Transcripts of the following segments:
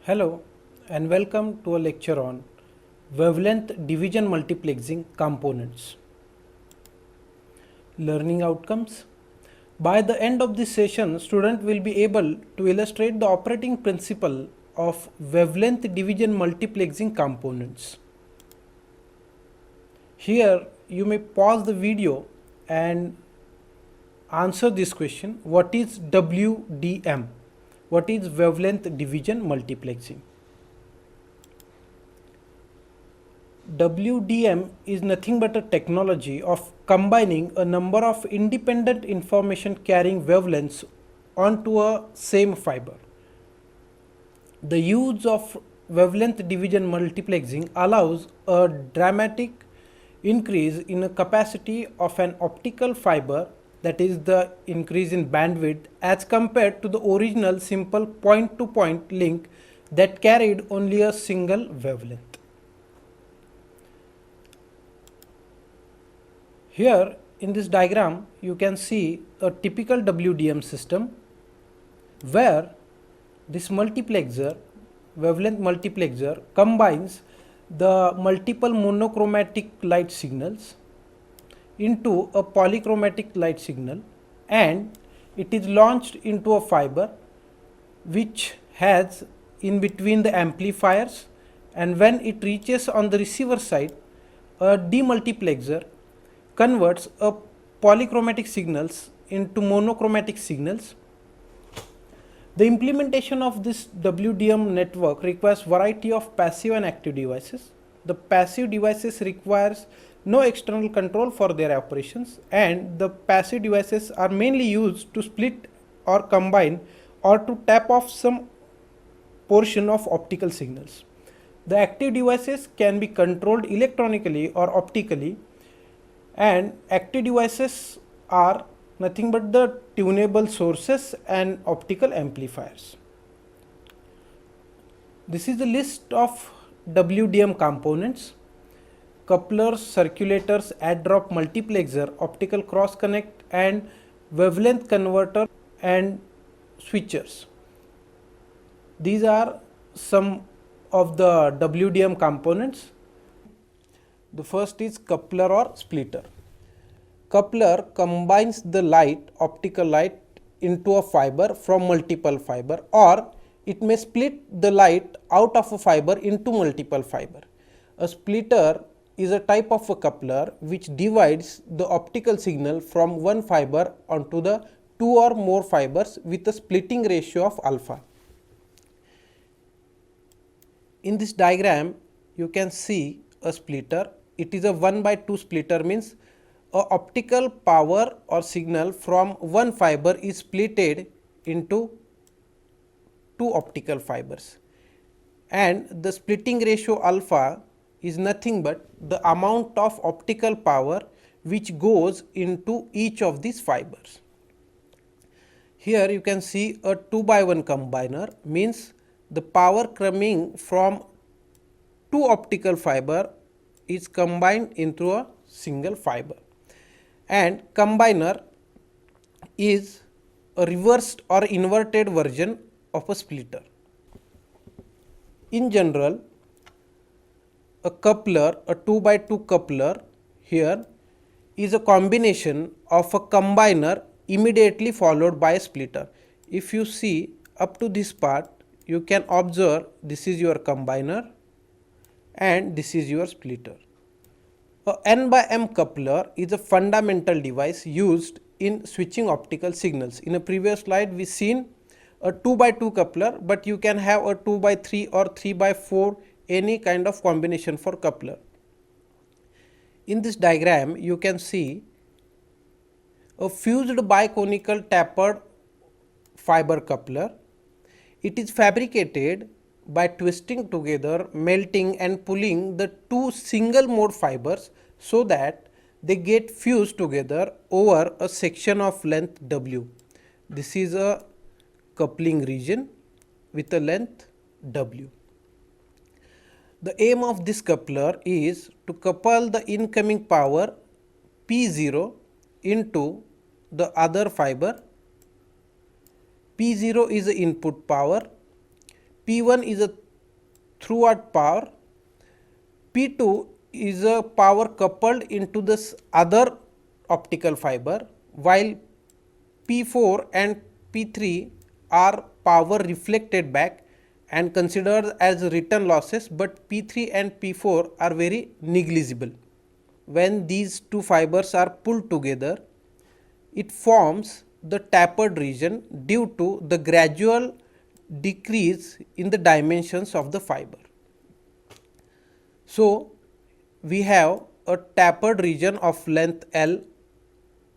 Hello and welcome to a lecture on Wavelength Division Multiplexing Components. Learning outcomes. By the end of this session, student will be able to illustrate the operating principle of Wavelength Division Multiplexing Components. Here you may pause the video and answer this question: what is WDM? What is Wavelength Division Multiplexing? WDM is nothing but a technology of combining a number of independent information carrying wavelengths onto a same fiber. The use of wavelength division multiplexing allows a dramatic increase in the capacity of an optical fiber, that is the increase in bandwidth, as compared to the original simple point-to-point link that carried only a single wavelength. Here in this diagram you can see a typical WDM system where this multiplexer, wavelength multiplexer, combines the multiple monochromatic light signals into a polychromatic light signal, and it is launched into a fiber which has in between the amplifiers, and when it reaches on the receiver side, a demultiplexer converts a polychromatic signals into monochromatic signals. The implementation of this WDM network requires variety of passive and active devices. The passive devices requires no external control for their operations, and the passive devices are mainly used to split or combine or to tap off some portion of optical signals. The active devices can be controlled electronically or optically, and active devices are nothing but the tunable sources and optical amplifiers. This is the list of WDM components: couplers, circulators, add-drop multiplexer, optical cross connect, and wavelength converter and switchers. These are some of the WDM components. The first is coupler or splitter. Coupler combines the light, optical light, into a fiber from multiple fiber, or it may split the light out of a fiber into multiple fiber. A splitter is a type of a coupler which divides the optical signal from one fiber onto the two or more fibers with a splitting ratio of alpha. In this diagram you can see a splitter. It is a 1/2 splitter, means a optical power or signal from one fiber is splitted into two optical fibers, and the splitting ratio alpha is nothing but the amount of optical power which goes into each of these fibers. Here you can see a 2/1 combiner, means the power coming from two optical fiber is combined into a single fiber, and combiner is a reversed or inverted version of a splitter. In general, a coupler, a 2/2 coupler here, is a combination of a combiner immediately followed by a splitter. If you see up to this part, you can observe this is your combiner and this is your splitter. A N/M coupler is a fundamental device used in switching optical signals. In a previous slide we seen a 2/2 coupler, but you can have a 2/3 or 3/4, any kind of combination for coupler. In this diagram you can see a fused biconical tapered fiber coupler. It is fabricated by twisting together, melting and pulling the two single mode fibers so that they get fused together over a section of length W. This is a coupling region with a length W. The aim of this coupler is to couple the incoming power P0 into the other fiber. P0 is the input power, P1 is a throughout power, P2 is a power coupled into this other optical fiber, while P4 and P3 are power reflected back and considered as return losses, but P3 and P4 are very negligible. When these two fibers are pulled together, it forms the tapered region due to the gradual decrease in the dimensions of the fiber. So, we have a tapered region of length L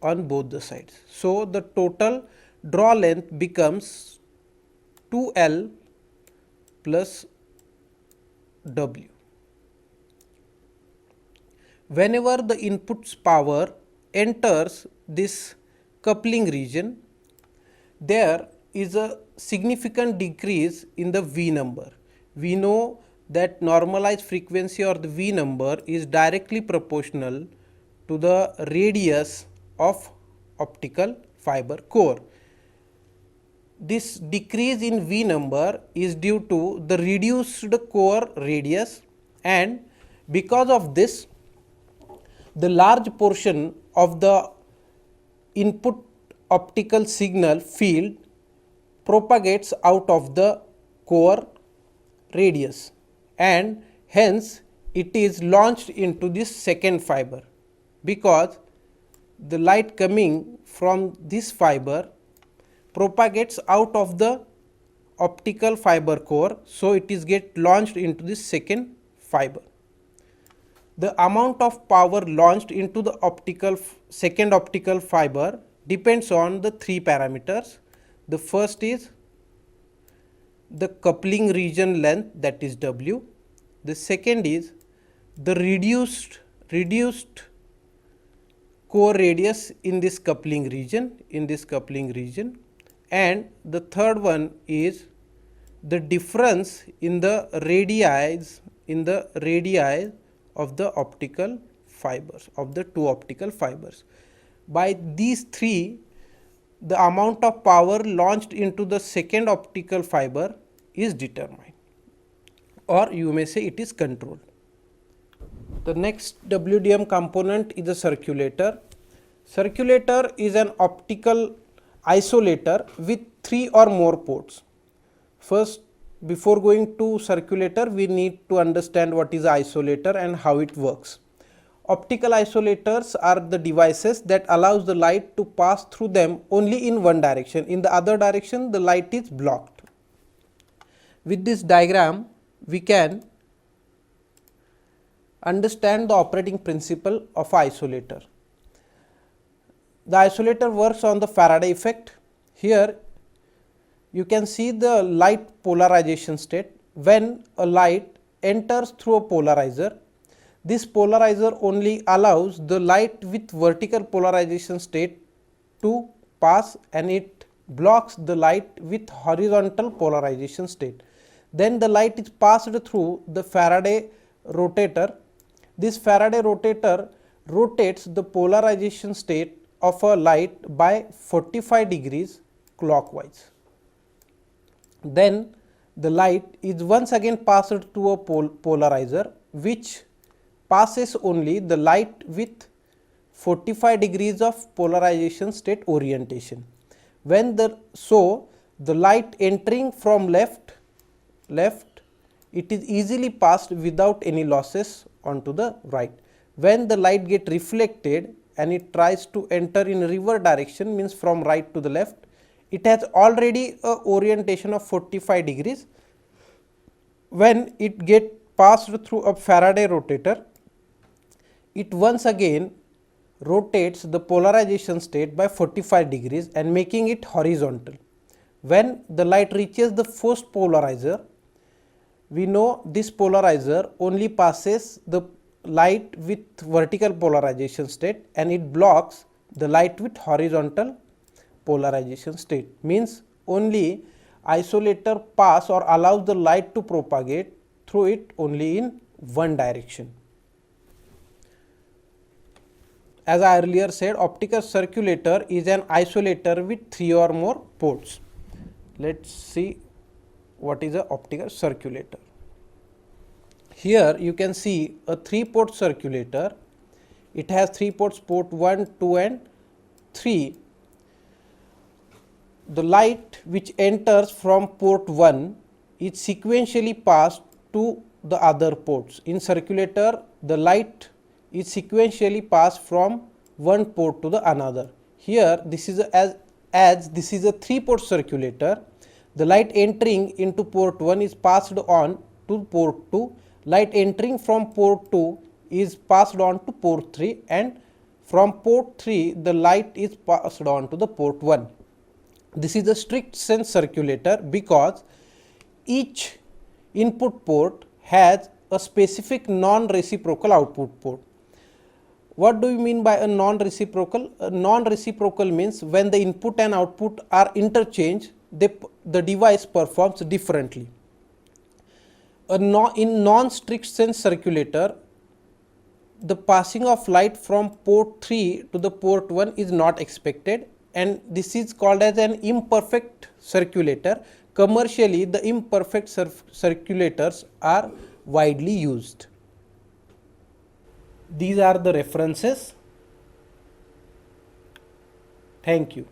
on both the sides. So, the total draw length becomes 2L plus W. Whenever the input's power enters this coupling region, there is a significant decrease in the V number. We know that normalized frequency or the V number is directly proportional to the radius of optical fiber core. This decrease in V number is due to the reduced core radius, and because of this, the large portion of the input optical signal field propagates out of the core radius, and hence it is launched into this second fiber, because the light coming from this fiber propagates out of the optical fiber core. So, it is get launched into this second fiber. The amount of power launched into the second optical fiber depends on the three parameters. The first is the coupling region length, that is W. The second is the reduced core radius in this coupling region, and the third one is the difference in the radii of the optical fibers, of the two optical fibers. By these three, the amount of power launched into the second optical fiber is determined, or you may say it is controlled. The next WDM component is a circulator. Circulator is an optical isolator with 3 or more ports. First, before going to circulator, we need to understand what is isolator and how it works. Optical isolators are the devices that allows the light to pass through them only in one direction. In the other direction, the light is blocked. With this diagram, we can understand the operating principle of isolator. The isolator works on the Faraday effect. Here you can see the light polarization state. When a light enters through a polarizer, this polarizer only allows the light with vertical polarization state to pass, and it blocks the light with horizontal polarization state. Then the light is passed through the Faraday rotator. This Faraday rotator rotates the polarization state of a light by 45 degrees clockwise. Then the light is once again passed to a polarizer, which passes only the light with 45 degrees of polarization state orientation. When the light entering from left, it is easily passed without any losses onto the right. When the light get reflected and it tries to enter in reverse direction, means from right to the left, it has already a orientation of 45 degrees. When it get passed through a Faraday rotator, it once again rotates the polarization state by 45 degrees and making it horizontal. When the light reaches the first polarizer, we know this polarizer only passes the light with vertical polarization state, and it blocks the light with horizontal polarization state. Means only isolator pass or allows the light to propagate through it only in one direction. As I earlier said, optical circulator is an isolator with 3 or more ports. Let's see what is a optical circulator. Here you can see a 3-port circulator. It has 3 ports, port 1, 2 and 3. The light which enters from port 1 is sequentially passed to the other ports. In circulator, the light is sequentially passed from one port to the another. Here this is as this is a 3-port circulator, the light entering into port 1 is passed on to port 2, light entering from port 2 is passed on to port 3, and from port 3 the light is passed on to the port 1. This is a strict sense circulator because each input port has a specific non-reciprocal output port. What do you mean by a non-reciprocal? A non-reciprocal means when the input and output are interchanged, the device performs differently. In non-strict sense circulator, the passing of light from port 3 to the port 1 is not expected, and this is called as an imperfect circulator. Commercially, the imperfect circulators are widely used. These are the references. Thank you.